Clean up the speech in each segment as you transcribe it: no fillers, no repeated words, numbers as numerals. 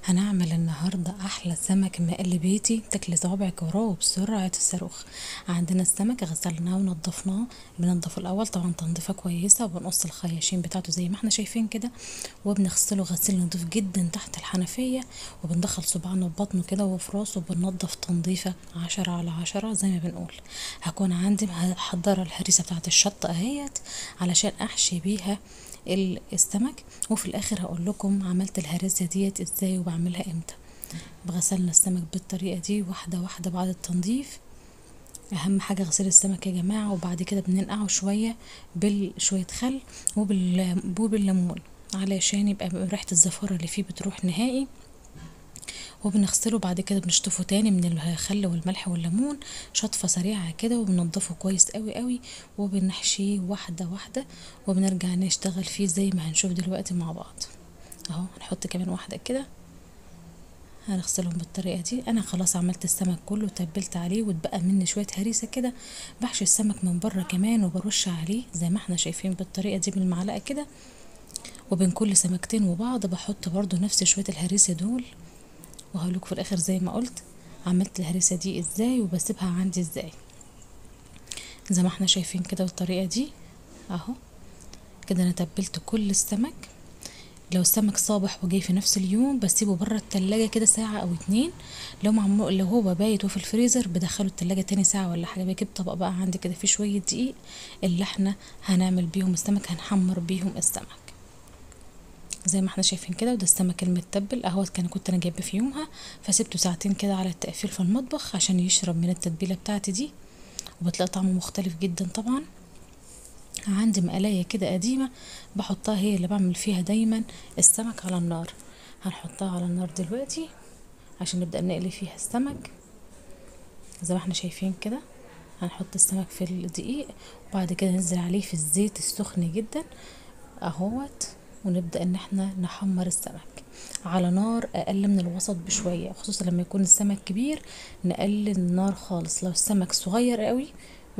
هنعمل النهاردة أحلى سمك مقلي بيتي تاكلي صوابعك وراه بسرعة الصاروخ. عندنا السمك غسلناه ونضفناه. بنضفه الأول طبعا تنظيفة كويسة، وبنقص الخياشيم بتاعته زي ما احنا شايفين كده، وبنغسله غسيل نضيف جدا تحت الحنفية، وبندخل صباعنا في بطنه كده وفي راسه، وبنضف تنظيفة 10/10 زي ما بنقول. هكون عندي محضرة الهريسة بتاعت الشطة اهيت علشان أحشي بيها السمك، وفي الاخر هقول لكم عملت الهريسه ديت ازاي وبعملها امتى. غسلنا السمك بالطريقه دي واحده واحده بعد التنظيف. اهم حاجه غسيل السمك يا جماعه، وبعد كده بننقعه شويه بشويه خل وبالليمون علشان يبقى ريحه الزفاره اللي فيه بتروح نهائي. وبنغسله بعد كده بنشطفه تاني من الخل والملح والليمون شطفة سريعة كده، وبننضفه كويس قوي قوي، وبنحشيه واحدة واحدة، وبنرجع نشتغل فيه زي ما هنشوف دلوقتي مع بعض. اهو هنحط كمان واحدة كده. هنغسلهم بالطريقة دي. انا خلاص عملت السمك كله وتبلت عليه، واتبقى مني شوية هريسة كده. بحشي السمك من بره كمان وبرش عليه زي ما احنا شايفين بالطريقة دي بالمعلقة كده. وبين كل سمكتين وبعض بحط برضو نفس شوية الهريسة دول، وهقولك في الاخر زي ما قلت عملت الهريسة دي ازاي وبسيبها عندي ازاي. زي ما احنا شايفين كده بالطريقة دي اهو. كده انا تبلت كل السمك. لو السمك صابح وجاي في نفس اليوم بسيبه بره التلاجة كده ساعة او 2. لو هو بايت وفي الفريزر بدخله التلاجة تاني ساعة ولا حاجة. بجيب طبق بقى عندي كده فيه شوية دقيق اللي احنا هنعمل بيهم السمك، هنحمر بيهم السمك زي ما احنا شايفين كده. وده السمك المتبل اهو، كنت انا جايبه في يومها، فسبته ساعتين كده على التقفيل في المطبخ عشان يشرب من التتبيله بتاعتي دي، وبتلاقي طعمه مختلف جدا طبعا. عندي مقلايه كده قديمه بحطها، هي اللي بعمل فيها دايما السمك على النار. هنحطها على النار دلوقتي عشان نبدا نقلي فيها السمك زي ما احنا شايفين كده. هنحط السمك في الدقيق، وبعد كده ننزل عليه في الزيت السخن جدا اهوت، ونبدأ ان احنا نحمر السمك على نار اقل من الوسط بشوية، خصوصا لما يكون السمك كبير نقلل النار خالص. لو السمك صغير قوي،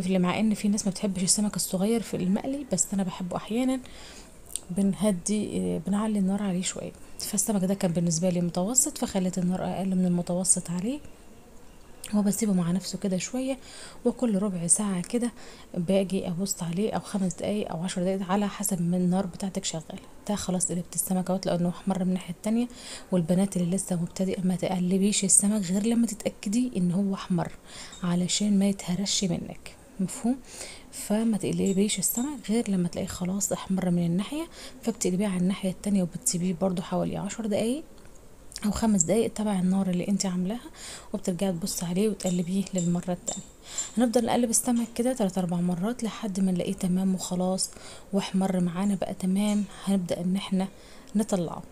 مع ان في ناس ما بتحبش السمك الصغير في المقلي، بس انا بحبه احيانا، بنعلي النار عليه شوية. فالسمك ده كان بالنسبة لي متوسط، فخليت النار اقل من المتوسط عليه، وبسيبه مع نفسه كده شوية. وكل ربع ساعة كده باجي ابص عليه، او 5 دقايق او 10 دقايق على حسب ما النار بتاعتك شغالة. ده خلاص قلبت السمك اهوت لانه احمر من الناحية التانية. والبنات اللي لسه مبتدئة ما تقلبيش السمك غير لما تتأكدي ان هو احمر علشان ما يتهرش منك، مفهوم؟ فما تقلبيش السمك غير لما تلاقيه خلاص احمر من الناحية، فبتقلبيه على الناحية التانية وبتسيبيه برضو حوالي 10 دقايق او 5 دقايق تبع النار اللي انت عاملاها، وبترجعي تبص عليه وتقلبيه للمرة التانية. هنفضل نقلب السمك كده 3 4 مرات لحد ما نلاقيه تمام وخلاص واحمر معانا بقى تمام. هنبدأ ان احنا نطلعه.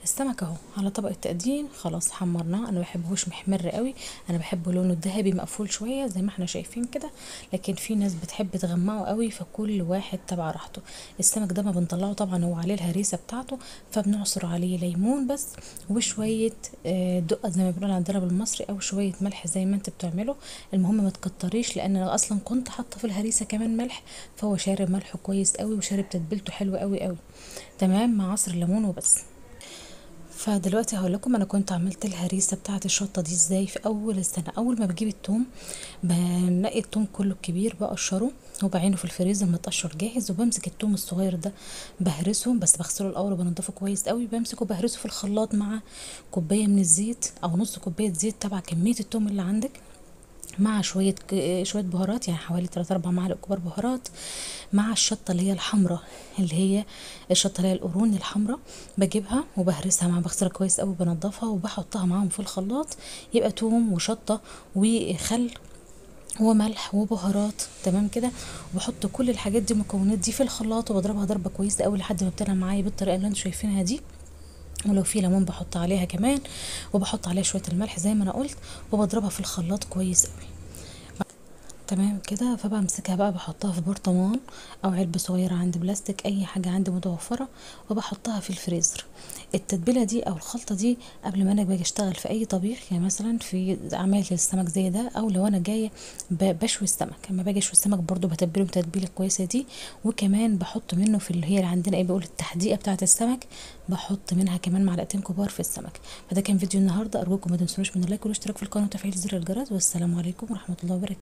السمك اهو على طبق التقديم خلاص حمرناه. انا بحبهوش محمر قوي، انا بحبه لونه الذهبي مقفول شويه زي ما احنا شايفين كده، لكن في ناس بتحب تغمقه قوي، فكل واحد تبع راحته. السمك ده ما بنطلعه طبعا، هو عليه الهريسه بتاعته، فبنعصر عليه ليمون بس، وشويه دقه زي ما بنقول عندنا بالمصري، او شويه ملح زي ما انت بتعمله. المهم ما تكتريش، لان انا اصلا كنت حاطه في الهريسه كمان ملح، فهو شارب ملحه كويس قوي وشارب تتبيلته حلوه قوي قوي تمام مع عصر الليمون وبس. فدلوقتي هقول لكم انا كنت عملت الهريسه بتاعه الشطه دي ازاي. في اول السنه اول ما بجيب التوم، بنقي التوم كله الكبير بقشره وبعينه في الفريزر متقشر جاهز، وبمسك التوم الصغير ده بهرسه، بس بغسله الاول وبنضفه كويس قوي. بمسكه بهرسه في الخلاط مع كوبايه من الزيت او نص كوبايه زيت تبع كميه التوم اللي عندك، مع شويه بهارات، يعني حوالي 3 4 معالق كبار بهارات، مع الشطه اللي هي الحمراء، اللي هي الشطه اللي هي القرون الحمراء. بجيبها وبهرسها مع بغسلها كويس قوي بنضفها وبحطها معاهم في الخلاط. يبقى توم وشطه وخل وملح وبهارات تمام كده. وبحط كل الحاجات دي المكونات دي في الخلاط، وبضربها ضربه كويسه قوي لحد ما بتطلع معايا بالطريقه اللي انتوا شايفينها دي. ولو في ليمون بحط عليها كمان، وبحط عليها شويه الملح زي ما انا قلت، وبضربها في الخلاط كويس قوي. تمام كده. فبمسكها بقى بحطها في برطمان او علبة صغيرة عندي بلاستيك، اي حاجة عندي متوفرة، وبحطها في الفريزر. التتبيلة دي او الخلطة دي قبل ما انا باجي اشتغل في اي طبيخ، يعني مثلا في عمايل السمك زي ده، او لو انا جاية بشوي السمك، اما باجي اشوي السمك برضو بتبله تتبيلة كويسة دي. وكمان بحط منه في اللي هي اللي عندنا ايه، بيقول التحديقة بتاعة السمك، بحط منها كمان معلقتين كبار في السمك. فده كان فيديو النهارده، ارجوكم ما تنسونوش من اللايك والاشتراك في القناة وتفعيل زر الجرس، والسلام عليكم ورحمة الله وبركاته.